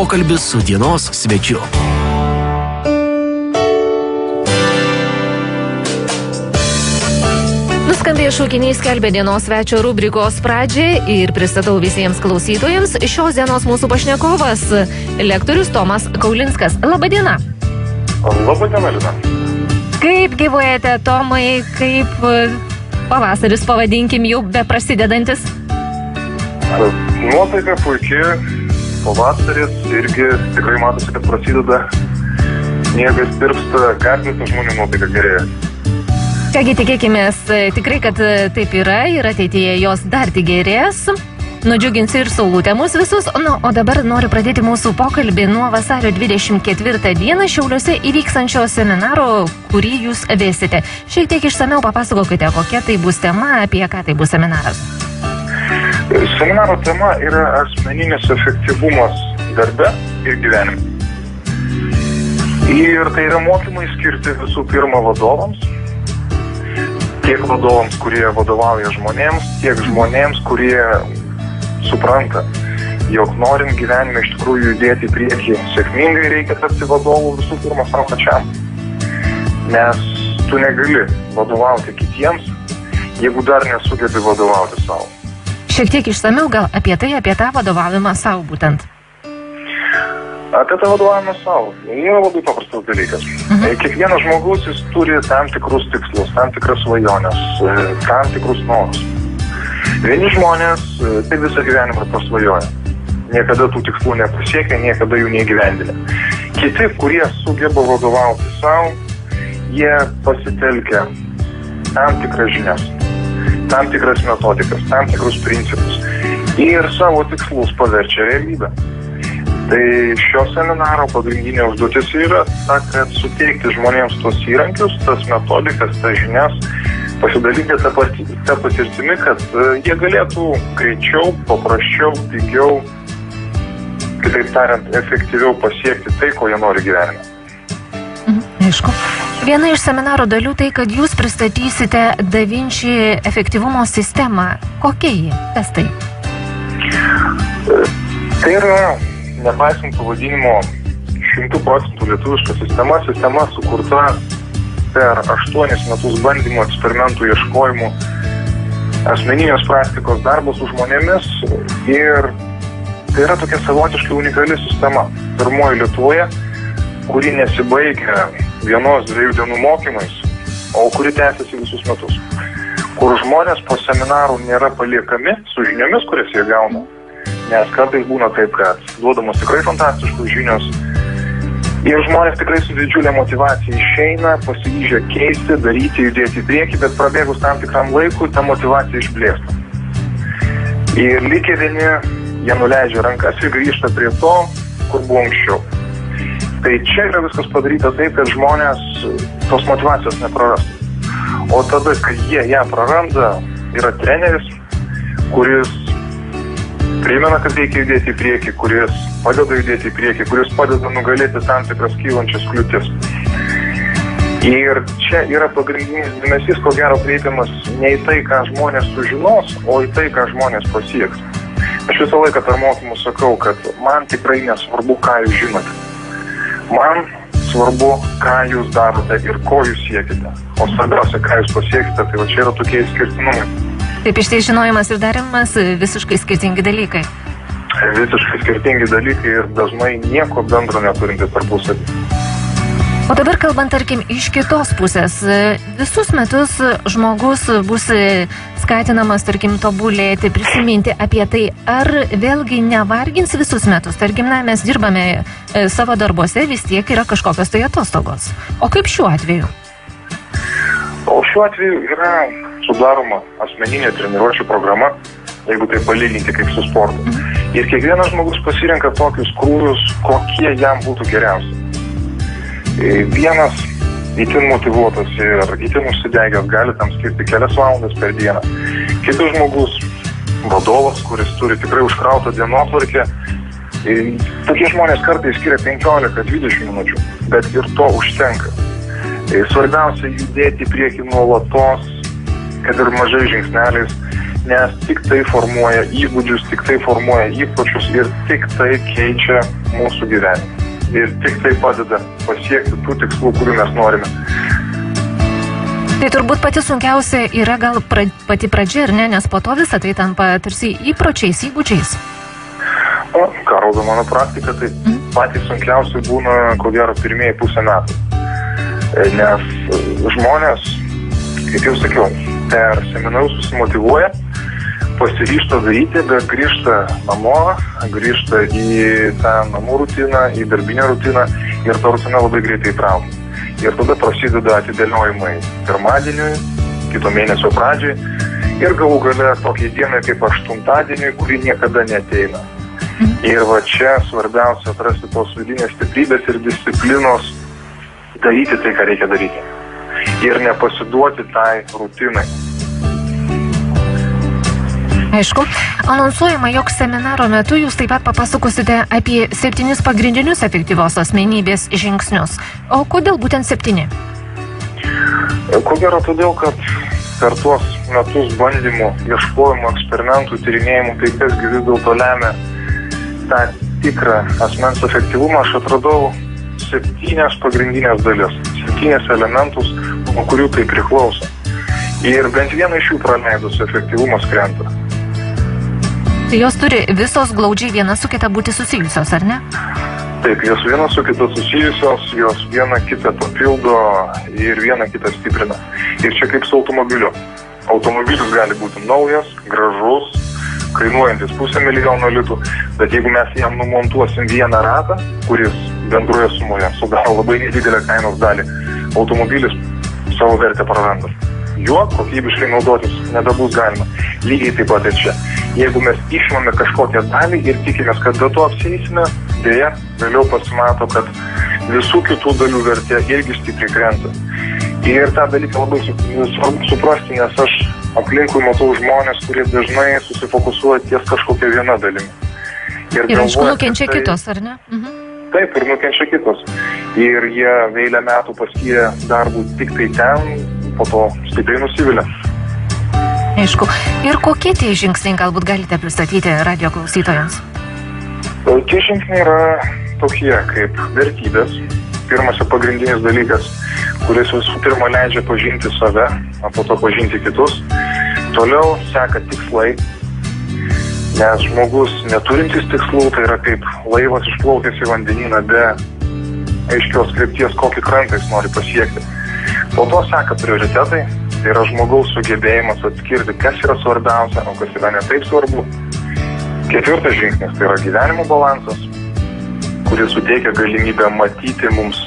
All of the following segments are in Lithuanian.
Pokalbis su dienos svečiu. Nuskambėjęs šaukiniai skelbia dienos svečio rubrikos pradžią ir pristatau visiems klausytojams šios dienos mūsų pašnekovas, lektorius Tomas Kaulinskas. Labadiena. Labadiena, Lina. Kaip gyvuojate, Tomai, kaip pavasaris, pavadinkim, jau beprasidedantis? Nuotaika puikiai, pavasaris irgi tikrai matosi, kad prasideda, sniegas tirpsta, gatvėse žmonių nuotaika gerėja. Kągi, tikėkimės tikrai, kad taip yra ir ateityje jos dar tik gerės. Nudžiugins ir saulutė mus visus. O dabar noriu pradėti mūsų pokalbį nuo vasario 24 dieną Šiauliuose įvyksančio seminaro, kurį jūs vesite. Šiek tiek išsamiau papasakokite, kokia tai bus tema, apie ką tai bus seminaras. Seminaro tema yra asmeninis efektyvumas darbe ir gyvenime. Ir tai yra mokymai skirti visų pirma vadovams. Tiek vadovams, kurie vadovauja žmonėms, tiek žmonėms, kurie supranta, jog norint gyvenime iš tikrųjų judėti į priekį sėkmingai, reikia tapti vadovu visų pirma savo pačiam. Nes tu negali vadovauti kitiems, jeigu dar nesugebi vadovauti savo. Šiek tiek išsamiau gal apie tą vadovavimą savo būtent. Apie tą vadovavimą savo. Yra labai paprastas dalykas. Kiekvienas žmogus jis turi tam tikrus tikslus, tam tikras svajonės, tam tikrus norus. Vieni žmonės tai visą gyvenimą pasvajoja. Niekada tų tikslų nepasiekia, niekada jų neįgyvendina. Kiti, kurie sugeba vadovauti savo, jie pasitelkia tam tikras žinias, tam tikras metodikas, tam tikrus principus ir savo tikslus paverčia realybę. Tai šio seminaro pagrindinė užduotis yra ta, kad suteikti žmonėms tos įrankius, tas metodikas, tas žinias, pasidalinti tą patirtimi, kad jie galėtų greičiau, paprasčiau, pigiau, kitaip tariant, efektyviau pasiekti tai, ko jie nori gyvenime. Aišku. Viena iš seminaro dalių tai, kad jūs pristatysite Da Vinci efektyvumo sistemą. Kokia ji? Kas tai? Tai yra, nepaisant pavadinimo, 100% lietuviška sistema sukurta per 8 metus bandymų, eksperimentų, ieškojimų, asmeninės praktikos darbo su žmonėmis ir tai yra tokia savotiškai unikali sistema. Pirmoji Lietuvoje, kuri nesibaigia 1-2 dienų mokymais, o kuri tęsiasi visus metus. Kur žmonės po seminarų nėra paliekami su žiniomis, kurias jie gauna. Nes kartais būna taip, kad duodamos tikrai fantastiškos žinios ir žmonės tikrai su didžiulė motyvacija išeina, pasiryžę keisti, daryti, judėti į priekį, bet prabėgus tam tikram laikui ta motyvacija išblėsta. Ir likę vieni, jie nuleidžia rankas ir grįžta prie to, kur buvo anksčiau. Tai čia yra viskas padaryta taip, kad žmonės tos motyvacijos neprarastų. O tada, kai jie ją praranda, yra treneris, kuris primena, kad reikia judėti į priekį, kuris padeda judėti į priekį, kuris padeda nugalėti tam tikras kylančias kliūtis. Ir čia yra pagrindinis dėmesys, ko gero kreipiamas ne į tai, ką žmonės sužinos, o į tai, ką žmonės pasieks. Aš visą laiką per mokymus sakau, kad man tikrai nesvarbu, ką jūs žinote. Man svarbu, ką jūs darote ir ko jūs siekite. O svarbiausia, ką jūs pasiekite, tai va čia yra tokie skirtinumai. Taip, iš tai žinojimas ir darimas visiškai skirtingi dalykai. Visiškai skirtingi dalykai ir dažnai nieko bendro neturinti tarpusavį. O dabar kalbant, tarkim, iš kitos pusės, visus metus žmogus bus skatinamas, tarkim, tobulėti, prisiminti apie tai, ar vėlgi nevargins visus metus. Tarkim, mes dirbame savo darbuose, vis tiek yra kažkokios tai atostogos. O kaip šiuo atveju? O šiuo atveju yra sudaroma asmeninė treniruočių programa, jeigu tai palyginti kaip su sportu. Ir kiekvienas žmogus pasirenka tokius krūvius, kokie jam būtų geriausi. Vienas itin motyvuotas ir itin užsidegęs gali tam skirti kelias valandas per dieną. Kitas žmogus, vadovas, kuris turi tikrai užkrautą dienotvarkę, tokie žmonės kartais skiria 15-20 minučių, bet ir to užtenka. Svarbiausia judėti į priekį nuolatos, kad ir mažais žingsneliais, nes tik tai formuoja įgūdžius, tik tai formuoja įpročius ir tik tai keičia mūsų gyvenimą. Ir tik tai padeda pasiekti tų tikslų, kurių mes norime. Tai turbūt pati sunkiausia yra gal pati pradžia, ar ne? Nes po to visą tai tampa tarsi įpročiais, įgūdžiais. O, ką rodo mano praktika, tai patys sunkiausiai būna, ko gero, pirmieji pusę metų. Nes žmonės, kaip jau sakiau, per seminarus susimotyvuoja, pasiryžta daryti, bet grįžta namo, grįžta į tą namų rutiną, į darbinę rutiną ir ta rutina labai greitai įtraukia. Ir tada prasideda atidėliojimai pirmadieniui, kito mėnesio pradžiai ir galų gale tokiai dienai kaip 8-dieniui, kuri niekada neateina. Ir va čia svarbiausia atrasti tos vidinės stiprybės ir disciplinos daryti tai, ką reikia daryti. Ir nepasiduoti tai rutinai. Aišku, anonsuojama, jog seminaro metu jūs taip pat papasakosite apie 7 pagrindinius efektyvios asmenybės žingsnius. O kodėl būtent 7? Ko gero todėl, kad per tuos metus bandymų, ieškojimų, eksperimentų, tyrinėjimų, tai kasgi vis dėlto lemia tą tikrą asmens efektyvumą, aš atradau 7 pagrindinės dalis, 7 elementus, nuo kurių tai priklauso. Ir bent vieną iš jų praleidus efektyvumas krenta. Tai jos turi visos glaudžiai viena su kita būti susijusios, ar ne? Taip, jos viena su kita susijusios, jos viena kitą papildo ir viena kitą stiprina. Ir čia kaip su automobiliu. Automobilis gali būti naujas, gražus, kainuojantis 500 000 litų, bet jeigu mes jam numontuosim vieną ratą, kuris bendroje sumoje sudaro labai nedidelę kainos dalį, automobilis savo vertę praranda. Juo kokybiškai naudotis nebebus galima. Lygiai taip pat ir čia. Jeigu mes išimame kažkokią dalį ir tikimės, kad be to apsieisime, dėja, vėliau pasimato, kad visų kitų dalių vertė irgi stipriai krenta. Ir tą dalyką labai svarbu suprasti, nes aš aplinkui matau žmonės, kurie dažnai susifokusuoja ties kažkokia viena dalimi. Ir aišku, nukenčia kitos, ar ne? Taip, ir nukenčia kitos. Ir jie eilę metų paskyrė darbų tik tai ten, po to stipriai nusivilia. Aišku. Ir kokie tie žingsniai galbūt galite pristatyti radio klausytojams? Tie žingsniai yra tokie kaip vertybės. Pirmas ir pagrindinis dalykas, kuris visų pirma leidžia pažinti save, o po to pažinti kitus. Toliau seka tikslai, nes žmogus neturintis tikslų, tai yra kaip laivas išplaukęs į vandenyną be aiškios krypties, kokį krantą jis nori pasiekti. Po to seka prioritetai, tai yra žmogaus sugebėjimas atskirti, kas yra svarbiausia, o kas yra ne taip svarbu. Ketvirtas žingsnis, tai yra gyvenimo balansas, kuris suteikia galimybę matyti mums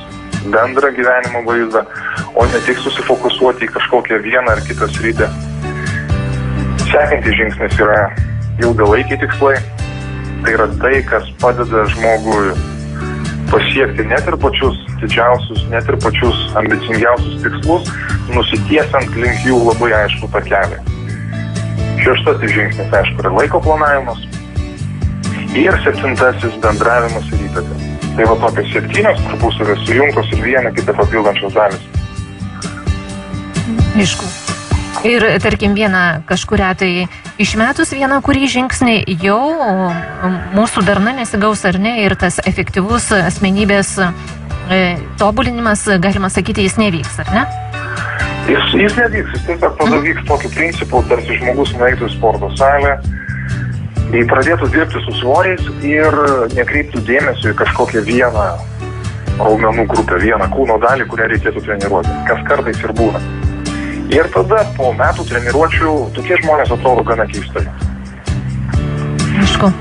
bendrą gyvenimo vaizdą, o ne tik susifokusuoti į kažkokią vieną ar kitą sritį. Sekantis žingsnis yra ilgalaikiai tikslai, tai yra tai, kas padeda žmogui pasiekti net ir pačius didžiausius, net ir pačius ambicingiausius tikslus, nusitiesiant link jų labai aišku takelį. Šeštasis žingsnis, aišku, yra laiko planavimas. Ir 7 bendravimas ir įtaka. Tai va tokios 7 tarpusavės sujungtos ir vieną kitą papildančios dalis. Aišku. Ir tarkim vieną kažkurią tai išmetus vieną kurį žingsnį jau mūsų darna nesigaus ar ne ir tas efektyvus asmenybės tobulinimas, galima sakyti, jis nevyks, ar ne? Jis nevyks, jis tiesiog tada vyks tokiu principu, tarsi žmogus nueitų į sporto salę, pradėtų dirbti su svoriais ir nekreiptų dėmesio į kažkokią vieną raumenų grupę, vieną kūno dalį, kurią reikėtų treniruoti, kas kartais ir būna. Ir tada po metų treniruočių tokie žmonės atrodo gana keistai. Aišku.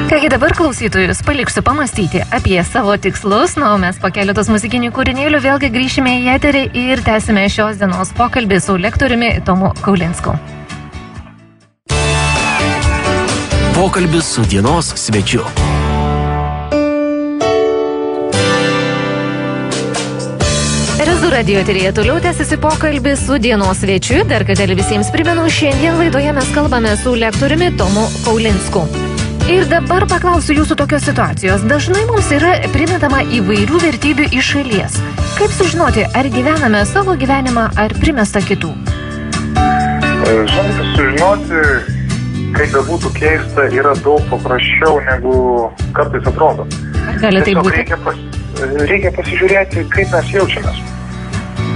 Kągi dabar klausytojus paliksiu pamastyti apie savo tikslus, o mes po keletos muzikinių kūrinėlių vėlgi grįšime į eterį ir tęsime šios dienos pokalbį su lektoriumi Tomu Kaulinsku. Pokalbis su dienos svečiu. Rezu radio eteryje toliau tęsiasi pokalbis su dienos svečiu. Dar kartelį visiems primenu, šiandien laidoje mes kalbame su lektoriumi Tomu Kaulinsku. Ir dabar paklausiu jūsų tokios situacijos. Dažnai mums yra primetama įvairių vertybių iš šalies. Kaip sužinoti, ar gyvename savo gyvenimą, ar primesta kitų? Žinoti, sužinoti, kaip bebūtų keista, yra daug paprasčiau, negu kartais atrodo. Gali tai būti? Reikia pasižiūrėti, kaip mes jaučiamės.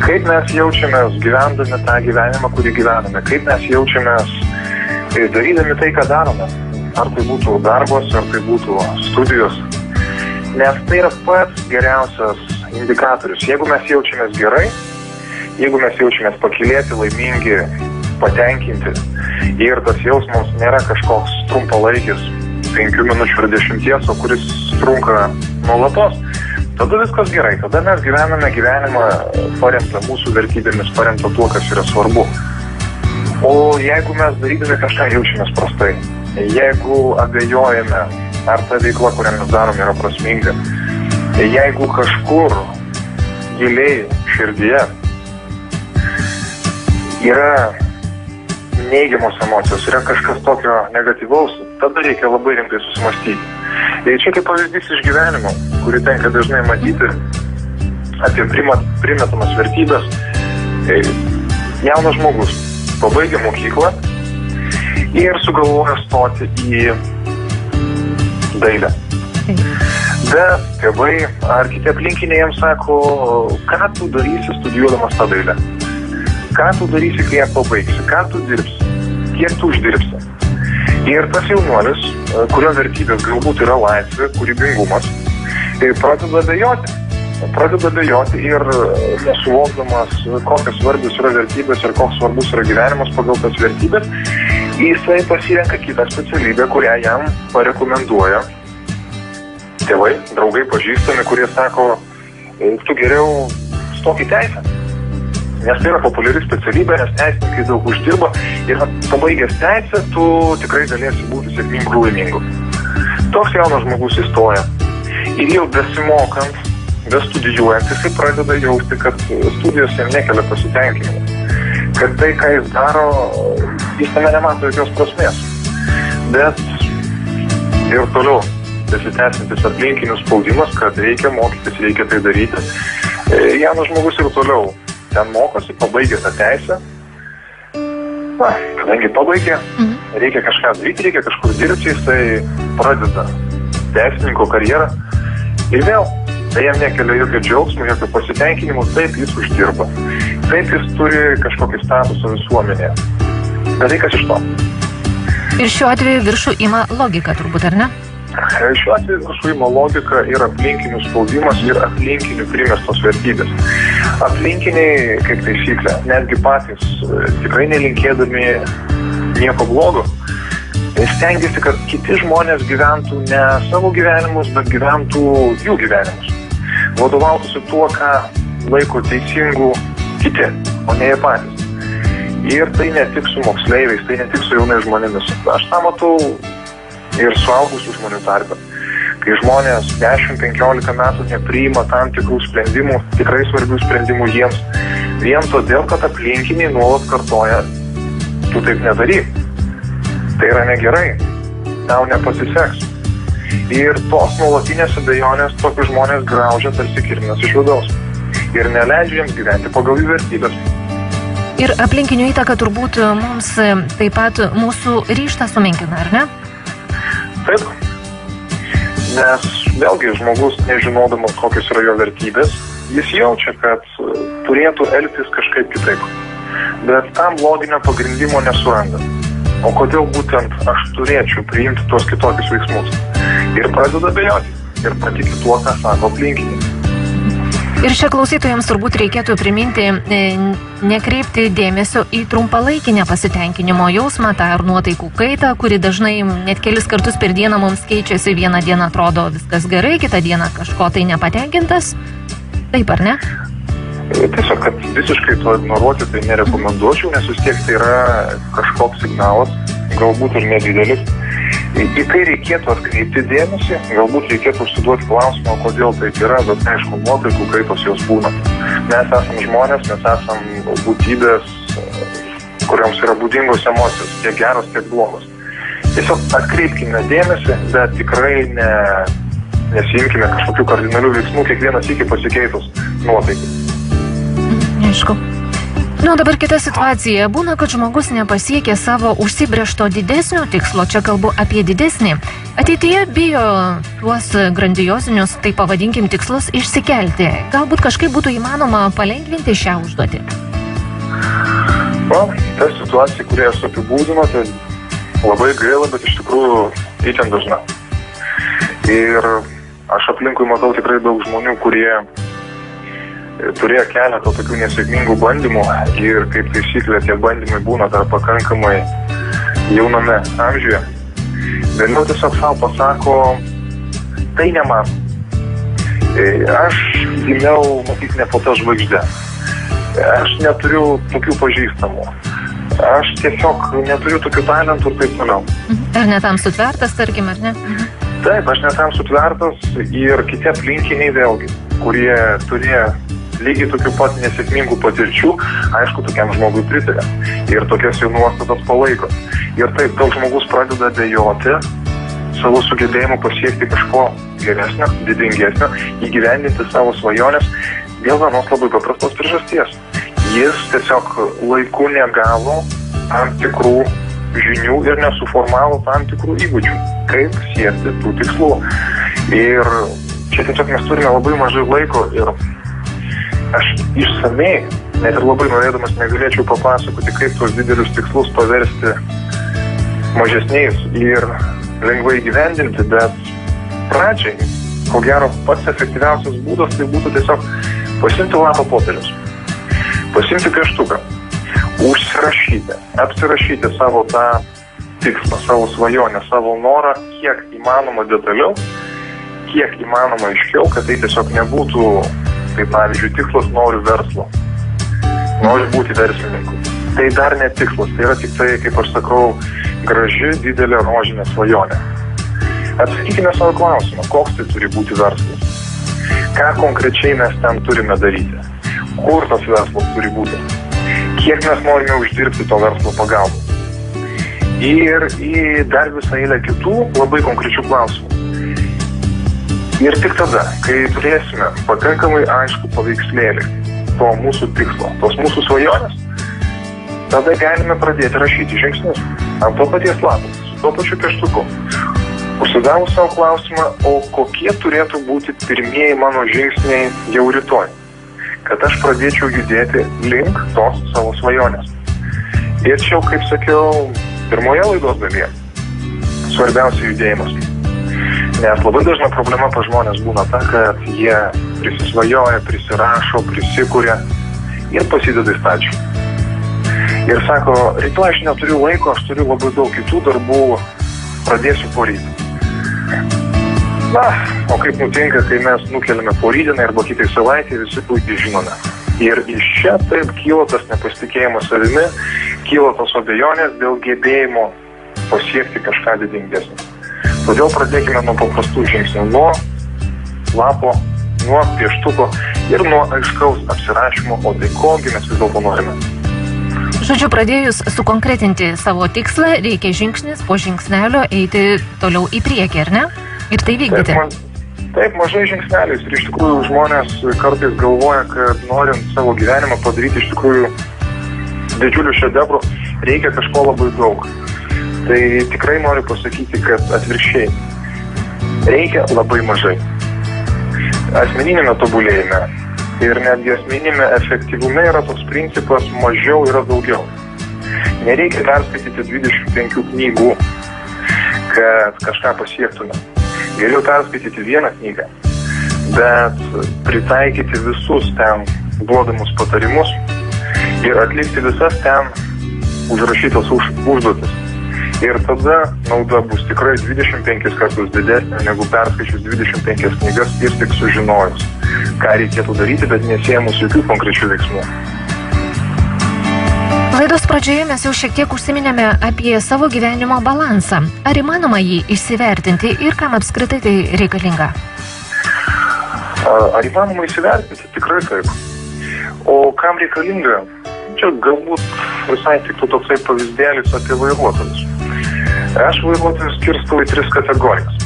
Kaip mes jaučiamės gyvendami tą gyvenimą, kurį gyvename. Kaip mes jaučiamės darydami tai, ką darome. Ar tai būtų darbas, ar tai būtų studijos. Nes tai yra pats geriausias indikatorius. Jeigu mes jaučiamės gerai, jeigu mes jaučiamės pakylėti, laimingi, patenkinti ir tas jausmas nėra kažkoks trumpalaikis 5 minučių ar 10, o kuris trunka nuolatos, tada viskas gerai. Tada mes gyvename gyvenimą paremtą mūsų vertybėmis, paremtą tuo, kas yra svarbu. O jeigu mes darydami kažką jaučiamės prastai, jeigu abejojame, ar ta veikla, kurią mes darome, yra prasminga, jeigu kažkur giliai širdyje yra neigiamos emocijos, yra kažkas tokio negatyvaus, tada reikia labai rimtai susimastyti. Ir čia kaip pavyzdys iš gyvenimo, kurį tenka dažnai matyti apie primetamas vertybės. Jaunas žmogus pabaigia mokyklą ir sugalvoja stoti į dailę. Bet tėvai ar kiti aplinkiniai jiems sako, ką tu darysi studijuodamas tą dailę? Ką tu darysi, kai ją pabaigsi? Ką tu dirbsi? Kiek tu uždirbsi? Ir tas jaunuolis, kurio vertybės galbūt yra laisvė, kūrybingumas, pradeda abejoti ir nesuvokdamas, kokios svarbios yra vertybės ir koks svarbus yra gyvenimas pagal tas vertybės, jisai pasirenka kitą specialybę, kurią jam parekomenduoja tėvai, draugai, pažįstami, kurie sako, tu geriau stok į teisę. Nes tai yra populiari specialybė, nes teisininkai daug uždirba ir pabaigęs teisę, tu tikrai galėsi būti sėkmingu ir laimingu. Toks jaunas žmogus įstoja. Ir jau besimokant, bestudijuojant, jisai pradeda jausti, kad studijos jam nekelia pasitenkinimo. Kad tai, ką jis daro, jis tame nemato jokios prasmės. Bet ir toliau besitęsintis aplinkinių spaudimas, kad reikia mokytis, reikia tai daryti. Jaunas žmogus ir toliau ten mokosi, pabaigė tą teisę. Kadangi pabaigė, reikia kažką daryti, reikia kažkur dirbti, jisai pradeda teisininko karjerą. Ir vėl, tai jam nekelia jokio džiaugsmo, jokio pasitenkinimo, taip jis uždirba. Taip jis turi kažkokį statusą visuomenėje. Bet tai kas iš to? Ir šiuo atveju viršų ima logika turbūt, ar ne? Šiuo atveju viršų ima logika ir aplinkinių spaudimas ir aplinkinių primestos vertybės. Aplinkiniai, kaip taisyklė, netgi patys tikrai nelinkėdami nieko blogo, stengiasi, kad kiti žmonės gyventų ne savo gyvenimus, bet gyventų jų gyvenimus. Vadovautųsi tuo, ką laiko teisingų kiti, o ne jie patys. Ir tai ne tik su moksleiviais, tai ne tik su jaunais žmonėmis. Aš tą matau ir suaugusių žmonių tarpe. Kai žmonės 10-15 metų nepriima tam tikrų sprendimų, tikrai svarbių sprendimų jiems, vien todėl, kad aplinkiniai nuolat kartoja, tu taip nedaryk. Tai yra negerai, tau nepasiseks. Ir tos nuolatinės abejonės tokius žmonės graužia tarsi kirminas iš vidaus. Ir neleidžia jiems gyventi pagal jų vertybės. Ir aplinkinių įtaka turbūt mums taip pat mūsų ryžtą sumenkina, ar ne? Taip. Nes vėlgi žmogus, nežinodamas, kokios yra jo vertybės, jis jaučia, kad turėtų elgtis kažkaip kitaip. Bet tam loginio pagrindimo nesuranda. O kodėl būtent aš turėčiau priimti tuos kitokius veiksmus? Ir pradeda abejoti. Ir patiki tuo, ką sako aplinkiniai. Ir čia klausytojams turbūt reikėtų priminti, nekreipti dėmesio į trumpalaikį nepasitenkinimo jausmą, tą ar nuotaikų kaitą, kuri dažnai net kelis kartus per dieną mums keičiasi. Vieną dieną atrodo viskas gerai, kitą dieną kažko tai nepatenkintas. Taip, ar ne? Tiesiog, kad visiškai to ignoruoti tai nerekomenduočiau, nes vis tiek tai yra kažkoks signalas, galbūt ir nedidelis. Į tai reikėtų atkreipti dėmesį, galbūt reikėtų užsiduoti klausimą, kodėl taip yra, bet aišku, nuotaikų kaitos jos būna. Mes esam žmonės, mes esam būtybės, kuriams yra būdingos emocijos, tiek geros, tiek blogos. Tiesiog atkreipkime dėmesį, bet tikrai nesiimkime kažkokių kardinalių veiksmų kiekvieną sykį pasikeitus nuotaikai. Aišku. Nu, dabar kita situacija. Būna, kad žmogus nepasiekė savo užsibrėžto didesnio tikslo, čia kalbu apie didesnį. Ateityje bijo tuos grandiozinius, tai pavadinkim, tikslus išsikelti. Galbūt kažkaip būtų įmanoma palengvinti šią užduotį. Ta situacija, kurią aš apibūdinu, tai labai gaila, bet iš tikrųjų itin dažna. Ir aš aplinkui matau tikrai daug žmonių, kurie turėjo keletą tokių nesėkmingų bandymų ir kaip taisyklė tie bandymai būna dar pakankamai jauname amžiuje. Vėliau tiesiog savo pasako, tai ne man. Aš gimiau, matyt, ne po tą žvaigždę. Aš neturiu tokių pažįstamų. Aš tiesiog neturiu tokių talentų ir taip toliau. Ar netam sutvertas, tarkim, ar ne? Taip, aš netam sutvertas ir kiti aplinkiniai vėlgi, kurie turėjo lygiai tokių pat nesėkmingų patirčių, aišku, tokiam žmogui pritarė. Ir tokias jau nuostatas palaiko. Ir taip, toks žmogus pradeda abejoti savo sugebėjimu pasiekti kažko geresnio, didingesnio, įgyvendinti savo svajonės dėl vienos labai paprastos priežasties. Jis tiesiog laiku negavo tam tikrų žinių ir nesuformavo tam tikrų įgūdžių, kaip siekti tų tikslų. Ir čia tiesiog mes turime labai mažai laiko ir aš išsamei, net ir labai norėdamas, negalėčiau papasakoti, kaip tos didelius tikslus paversti mažesniais ir lengvai įgyvendinti, bet pradžiai, ko gero, pats efektyviausias būdas tai būtų tiesiog pasimti lapą popieriaus, pasimti pieštuką, apsirašyti savo tą tikslą, savo svajonę, savo norą, kiek įmanoma detaliau, kiek įmanoma aiškiau, kad tai tiesiog nebūtų. Tai pavyzdžiui, tikslas noriu verslo, noriu būti verslininku. Tai dar ne tikslas, tai yra tik tai, kaip aš sakau, graži, didelė rožinė svajonė. Atsakykime savo klausimą, koks tai turi būti verslas, ką konkrečiai mes ten turime daryti, kur tas verslas turi būti, kiek mes norime uždirbti to verslo pagalbą. Ir į dar visą eilę kitų labai konkrečių klausimų. Ir tik tada, kai turėsime pakankamai aišku paveikslėlį to mūsų tikslo, tos mūsų svajonės, tada galime pradėti rašyti žingsnius ant to paties lapo, su to pačiu pieštuku. Užsidavus savo klausimą, o kokie turėtų būti pirmieji mano žingsniai jau rytoj, kad aš pradėčiau judėti link tos savo svajonės. Ir čia, kaip sakiau, pirmoje laidos dalyje, svarbiausia judėjimas. Nes labai dažna problema pas žmonės būna ta, kad jie prisisvajoja, prisirašo, prisikūrė ir pasideda į stalčių. Ir sako, rytoj aš neturiu laiko, aš turiu labai daug kitų darbų, pradėsiu poryt. Na, o kaip nutinka, kai mes nukeliame porydienai arba kitai savaitė, visi puikiai žinome. Ir iš čia taip kyla tas nepasitikėjimas savimi, kyla tos abejonės dėl gebėjimo pasiekti kažką didingesnį. Todėl pradėkime nuo paprastų žingsnių, nuo lapo, nuo pieštuko ir nuo aiškaus apsirašymo, o tai kogi mes vis dėlto norime. Žodžiu, pradėjus sukonkretinti savo tikslą, reikia žingsnis po žingsnelio eiti toliau į priekį, ar ne? Ir tai vykdyti. Taip, mažai žingsneliais. Ir iš tikrųjų žmonės kartais galvoja, kad norint savo gyvenimą padaryti iš tikrųjų didžiulių šedevrų, reikia kažko labai daug. Tai tikrai noriu pasakyti, kad atvirkščiai reikia labai mažai. Asmeninėme tobulėjime ir netgi asmeninėme efektyvume yra toks principas mažiau yra daugiau. Nereikia perskaityti 25 knygų, kad kažką pasiektume. Geriau perskaityti vieną knygą, bet pritaikyti visus ten duodamus patarimus ir atlikti visas ten užrašytas užduotis. Ir tada nauda bus tikrai 25 kartus didesnė negu perskaičius 25 knygas ir tik sužinojus, ką reikėtų daryti, bet nesiėmus jokių konkrečių veiksmų. Laidos pradžioje mes jau šiek tiek užsiminėme apie savo gyvenimo balansą. Ar įmanoma jį įsivertinti ir kam apskritai tai reikalinga? Ar įmanoma įsivertinti? Tikrai taip. O kam reikalinga? Čia galbūt visai tik toksai pavyzdėlis apie vairuotojus. Aš vairuotojus skirstau į 3 kategorijas.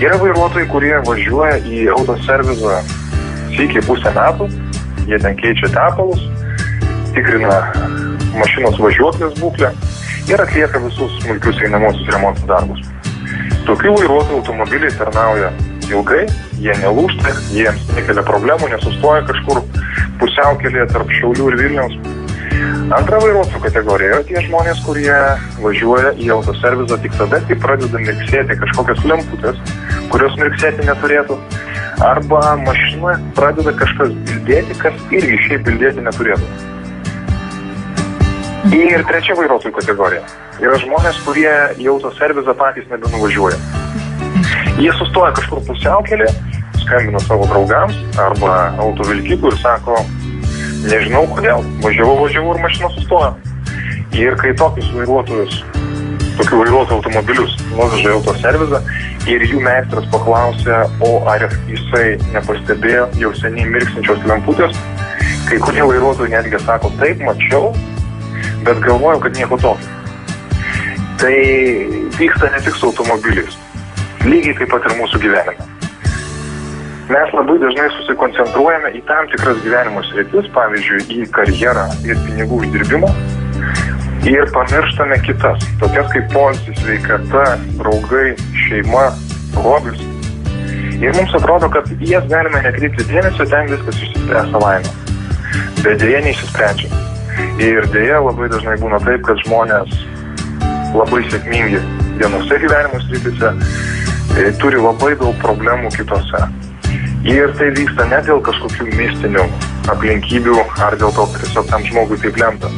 Yra vairuotojai, kurie važiuoja į autoservizą sykį pusę metų, jie ten keičia tepalus tikrina mašinos važiuoklės būklę ir atlieka visus smulkius einamosius remonto darbus. Tokių vairuotojų automobiliai tarnauja ilgai, jie nelūžta, jiems nekelia problemų, nesustoja kažkur pusiaukelėje tarp Šiaulių ir Vilniaus. Antra vairuotojų kategorija yra tie žmonės, kurie važiuoja į autoservizą tik tada, kai pradeda mirksėti kažkokios lemputės, kurios mirksėti neturėtų, arba mašina pradeda kažkas bildėti, kas irgi šiaip bildėti neturėtų. Ir trečia vairuotojų kategorija yra žmonės, kurie į autoservizą patys nebenuvažiuoja. Jie sustoja kažkur pusiaukelė, skambina savo draugams arba autovilkikų ir sako, nežinau kodėl, važiavau ir mašina sustoja. Ir kai tokių vairuotojų automobilius nuveža į autoservizą ir jų meistras paklausė, o ar jisai nepastebėjo jau seniai mirksinčios lemputės, kai kurie vairuotojai netgi sako, taip, mačiau, bet galvoju, kad nieko tokio. Tai vyksta ne tik su automobiliais, lygiai taip pat ir mūsų gyvenime. Mes labai dažnai susikoncentruojame į tam tikras gyvenimo sritis, pavyzdžiui, į karjerą ir pinigų uždirbimą, ir pamirštame kitas, tokias kaip poilsis, sveikata, draugai, šeima, hobis. Ir mums atrodo, kad jas galime nekreipti dėmesio, ten viskas išsispręs savaime. Bet dėja neišsisprendžia. Ir dėja labai dažnai būna taip, kad žmonės labai sėkmingi vienose gyvenimo srityse turi labai daug problemų kitose. Ir tai vyksta ne dėl kažkokių mistinių aplinkybių ar dėl to, kad tiesiog tam žmogui taip lemta,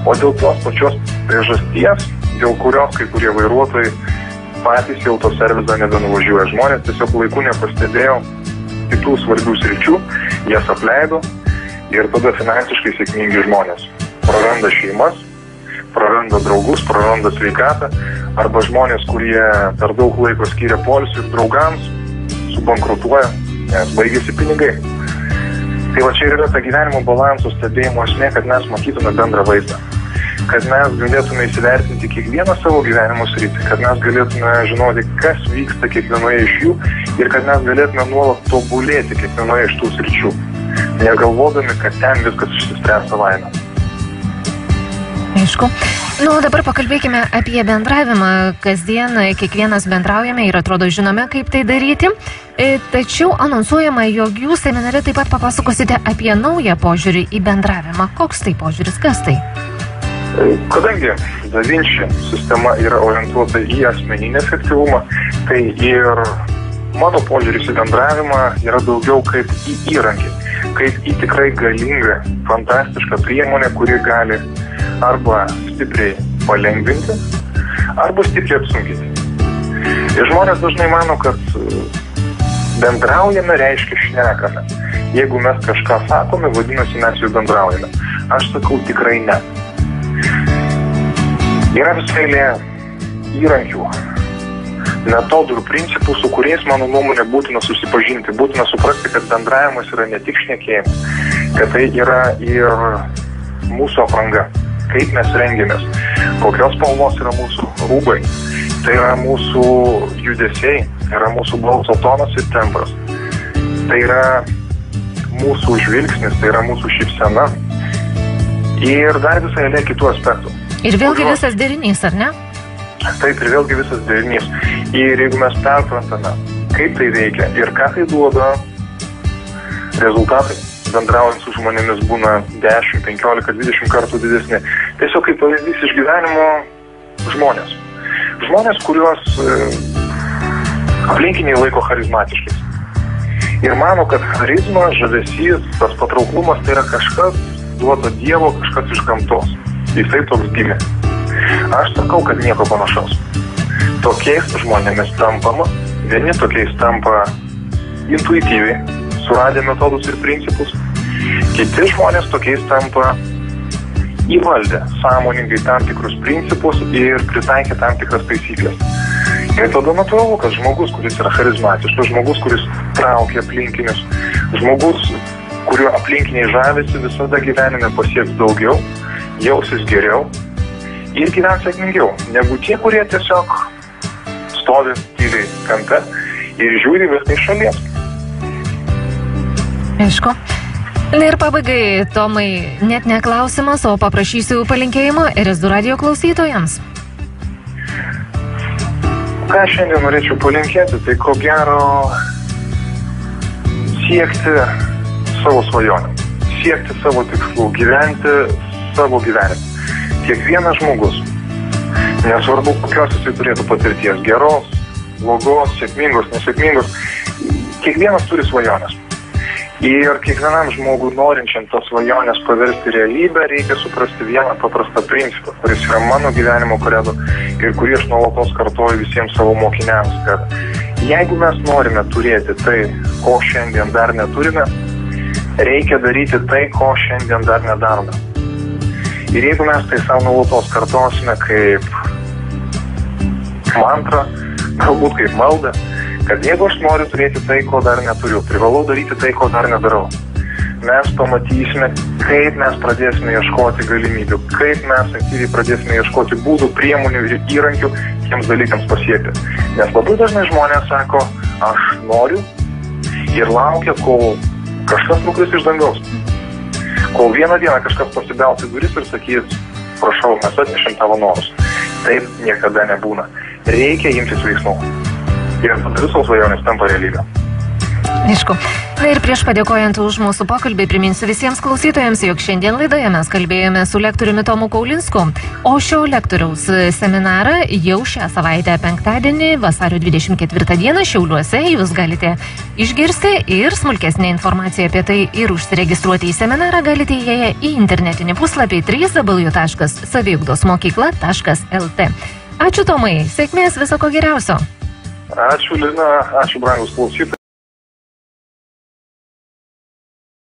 o dėl tos pačios priežasties, dėl kurios kai kurie vairuotojai patys į autoservizą nebenuvažiuoja. Žmonės tiesiog laiku nepastebėjo kitų svarbių sričių, jas apleido ir tada finansiškai sėkmingi žmonės praranda šeimas, praranda draugus, praranda sveikatą, arba žmonės, kurie per daug laiko skiria poilsiui ir draugams, subankrutuoja, nes baigėsi pinigai. Tai va čia yra ta gyvenimo balanso stebėjimo esmė, kad mes matytume bendrą vaizdą, kad mes galėtume įsivertinti kiekvieną savo gyvenimo sritį, kad mes galėtume žinoti, kas vyksta kiekvienoje iš jų ir kad mes galėtume nuolat tobulėti kiekvienoje iš tų sričių, negalvodami, kad ten viskas išsispręs savaime. Aišku. Nu, dabar pakalbėkime apie bendravimą. Kasdien kiekvienas bendraujame ir atrodo žinome, kaip tai daryti. Tačiau anonsuojama, jog jūs seminare taip pat papasakosite apie naują požiūrį į bendravimą. Koks tai požiūris? Kas tai? Kadangi Da Vinci sistema yra orientuota į asmeninį efektyvumą, tai ir mano požiūris į bendravimą yra daugiau kaip į įrankį, kaip į tikrai galingą, fantastišką priemonę, kuri gali arba stipriai palengvinti, arba stipriai apsunkinti. Ir žmonės dažnai mano, kad bendraujame reiškia šnekame. Jeigu mes kažką sakome, vadinasi, mes jau bendraujame. Aš sakau tikrai ne. Yra visai eilė įrankių, metodų ir principų, su kuriais, mano nuomonė, būtina susipažinti, būtina suprasti, kad bendravimas yra ne tik šnekėjimas, kad tai yra ir mūsų apranga, kaip mes rengiamės, kokios spalvos yra mūsų rūbai, tai yra mūsų judesiai, tai yra mūsų balso tonas ir tempras, tai yra mūsų žvilgsnis, tai yra mūsų šypsena ir dar visai eilė kitų aspektų. Ir vėlgi visas derinys, ar ne? Taip, ir vėlgi visas derinys. Ir jeigu mes perprantame, kaip tai veikia ir ką tai duoda, rezultatai bendraujant su žmonėmis būna 10, 15, 20 kartų didesni. Tiesiog kaip pavyzdys iš gyvenimo žmonės. Žmonės, kuriuos aplinkiniai laiko charizmatiškais. Ir mano, kad charizma, žavesys, tas patrauklumas tai yra kažkas duoda Dievo, kažkas iš gamtos. Jisai toks gimė. Aš sakau, kad nieko panašaus. Tokiais žmonėmis tampama, vieni tokiais tampa intuityviai, suradę metodus ir principus. Kiti žmonės tokiais tampa įvaldę sąmoningai tam tikrus principus ir pritaikė tam tikras taisyklės. Ir tada natūralu, kad žmogus, kuris yra charizmatiškas, žmogus, kuris traukia aplinkinius, žmogus, kuriuo aplinkiniai žavisi, visada gyvenime pasieks daugiau, jausis geriau ir gyvens sėkmingiau, negu tie, kurie tiesiog stovi tyliai kampe ir žiūri viską iš šalies. Aišku. Na ir pabaigai, Tomai, net ne klausimas, o paprašysiu palinkėjimo RS2 radio klausytojams. Ką šiandien norėčiau palinkėti, tai ko gero siekti savo svajonę, siekti savo tikslų, gyventi savo gyvenimą. Kiekvienas žmogus, nesvarbu kokios jisai turėtų patirties, geros, blogos, sėkmingos, nesėkmingos, kiekvienas turi svajonės. Ir kiekvienam žmogui norinčiam tos svajonės paversti realybę, reikia suprasti vieną paprastą principą, kuris yra mano gyvenimo kredo ir kurį aš nuolatos kartoju visiems savo mokiniams, kad jeigu mes norime turėti tai, ko šiandien dar neturime, reikia daryti tai, ko šiandien dar nedarome. Ir jeigu mes tai savo nuolatos kartosime kaip mantrą, galbūt kaip maldą, kad jeigu aš noriu turėti tai, ko dar neturiu, privalau daryti tai, ko dar nedarau, mes pamatysime, kaip mes pradėsime ieškoti galimybių, kaip mes aktyviai pradėsime ieškoti būdų, priemonių ir įrankių tiems dalykams pasiekti. Nes labai dažnai žmonės sako, aš noriu ir laukia, kol kažkas nukris iš dangaus. Kol vieną dieną kažkas pasibels į duris ir sakys, prašau, mes atnešim tavo norus. Taip niekada nebūna. Reikia imtis veiksmų. Ir visos svajonės tampa realybė. Aišku. Na ir prieš padėkojant už mūsų pokalbį, priminsiu visiems klausytojams, jog šiandien laidoje mes kalbėjome su lektoriumi Tomu Kaulinsku, o šio lektoriaus seminarą jau šią savaitę penktadienį, vasario 24 dieną Šiauliuose jūs galite išgirsti ir smulkesnė informacija apie tai ir užsiregistruoti į seminarą galite įėję į internetinį puslapį www.saviugdosmokykla.lt. Ačiū Tomai, sėkmės, viso ko geriausio. Ačiū Lina, ačiū brangus klausytojai.